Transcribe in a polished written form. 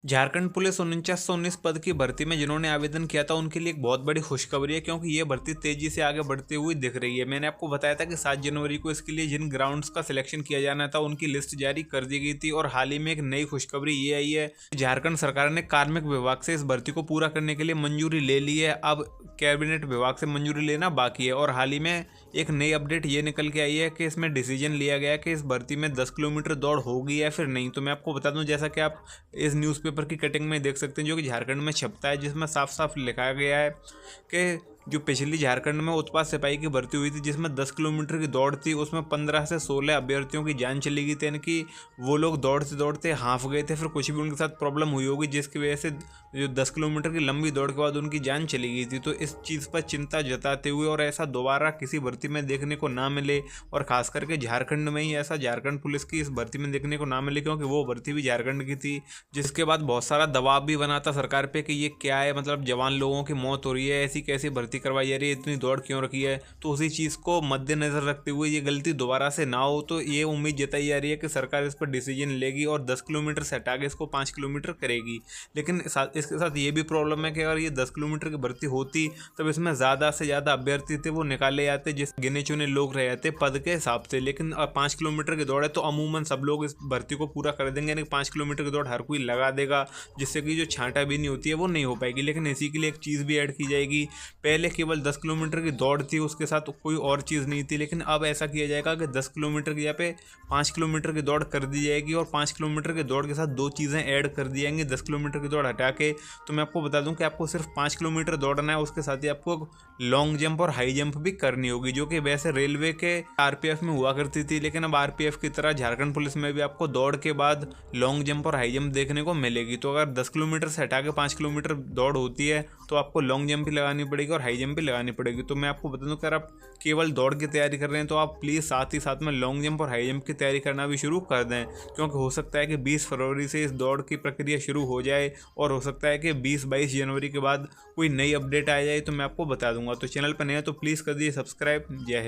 Jharkhand police 4919 पद की भर्ती में जिन्होंने आवेदन किया था उनके लिए एक बहुत बड़ी खुशखबरी है, क्योंकि ये भर्ती तेजी से आगे बढ़ती हुई दिख रही है। मैंने आपको बताया था कि 7 जनवरी को इसके लिए जिन ग्राउंड्स का सिलेक्शन किया जाना था उनकी लिस्ट जारी कर दी गई थी। और हाल ही में एक नई खुशखबरी ये आई है, झारखंड सरकार ने कार्मिक विभाग से इस भर्ती को पूरा करने के लिए मंजूरी ले ली है। अब कैबिनेट विभाग से मंजूरी लेना बाकी है। और हाल ही में एक नई अपडेट ये निकल के आई है कि इसमें डिसीजन लिया गया है कि इस भर्ती में 10 किलोमीटर दौड़ होगी या फिर नहीं। तो मैं आपको बता दूं, जैसा कि आप इस न्यूज़पेपर की कटिंग में देख सकते हैं जो कि झारखंड में छपता है, जिसमें साफ साफ लिखा गया है कि जो पिछली झारखंड में उत्पाद सिपाही की भर्ती हुई थी जिसमें 10 किलोमीटर की दौड़ थी, उसमें 15 से 16 अभ्यर्थियों की जान चली गई थी। यानी कि वो लोग दौड़ते दौड़ते हाँफ गए थे, फिर कुछ भी उनके साथ प्रॉब्लम हुई होगी जिसकी वजह से जो 10 किलोमीटर की लंबी दौड़ के बाद उनकी जान चली गई थी। तो इस चीज़ पर चिंता जताते हुए और ऐसा दोबारा किसी भर्ती में देखने को ना मिले, और खास करके झारखंड में ही ऐसा झारखंड पुलिस की इस भर्ती में देखने को ना मिले, क्योंकि वो भर्ती भी झारखंड की थी, जिसके बाद बहुत सारा दबाव भी बना था सरकार पे कि ये क्या है, मतलब जवान लोगों की मौत हो रही है, ऐसी कैसी भर्ती करवाई जा रही है, इतनी दौड़ क्यों रखी है। तो उसी चीज़ को मद्देनजर रखते हुए ये गलती दोबारा से ना हो, तो ये उम्मीद जताई जा रही है कि सरकार इस पर डिसीजन लेगी और 10 किलोमीटर से हटा के इसको 5 किलोमीटर करेगी। लेकिन इसके साथ ये भी प्रॉब्लम है कि अगर ये 10 किलोमीटर की भर्ती होती तब इसमें ज़्यादा से ज़्यादा अभ्यर्थी थे वो निकाले जाते, जिस गिने चुने लोग रह जाते पद के हिसाब से। लेकिन 5 किलोमीटर की दौड़ है तो अमूमन सब लोग इस भर्ती को पूरा कर देंगे, यानी 5 किलोमीटर की दौड़ हर कोई लगा देगा, जिससे कि जो छांटा भी नहीं होती है वो नहीं हो पाएगी। लेकिन इसी के लिए एक चीज़ भी ऐड की जाएगी, पहले केवल 10 किलोमीटर की दौड़ थी, उसके साथ कोई और चीज़ नहीं थी, लेकिन अब ऐसा किया जाएगा कि 10 किलोमीटर की जगह पे 5 किलोमीटर की दौड़ कर दी जाएगी, और 5 किलोमीटर की दौड़ के साथ 2 चीज़ें ऐड कर दी जाएंगी 10 किलोमीटर की दौड़ हटा के। तो मैं आपको बता दूं कि आपको सिर्फ 5 किलोमीटर दौड़ना है, उसके साथ ही आपको लॉन्ग जंप और हाई जंप भी करनी होगी, जो कि वैसे रेलवे के आरपीएफ में हुआ करती थी, लेकिन अब आरपीएफ की तरह झारखंड पुलिस में भी आपको दौड़ के बाद लॉन्ग जंप और हाई जंप देखने को मिलेगी। तो अगर 10 किलोमीटर से हटा के 5 किलोमीटर दौड़ होती है तो आपको लॉन्ग जंप भी लगानी पड़ेगी और हाई जंप भी लगानी पड़ेगी। तो मैं आपको बता दूं कि अगर आप केवल दौड़ की तैयारी कर रहे हैं तो आप प्लीज़ साथ ही साथ में लॉन्ग जंप और हाई जंप की तैयारी करना भी शुरू कर दें, क्योंकि हो सकता है कि 20 फरवरी से इस दौड़ की प्रक्रिया शुरू हो जाए, और हो सकता है कि 20-22 जनवरी के बाद कोई नई अपडेट आ जाए तो मैं आपको बता दूंगा। तो चैनल पर नए हैं तो प्लीज़ कर दीजिए सब्सक्राइब। जय हिंद।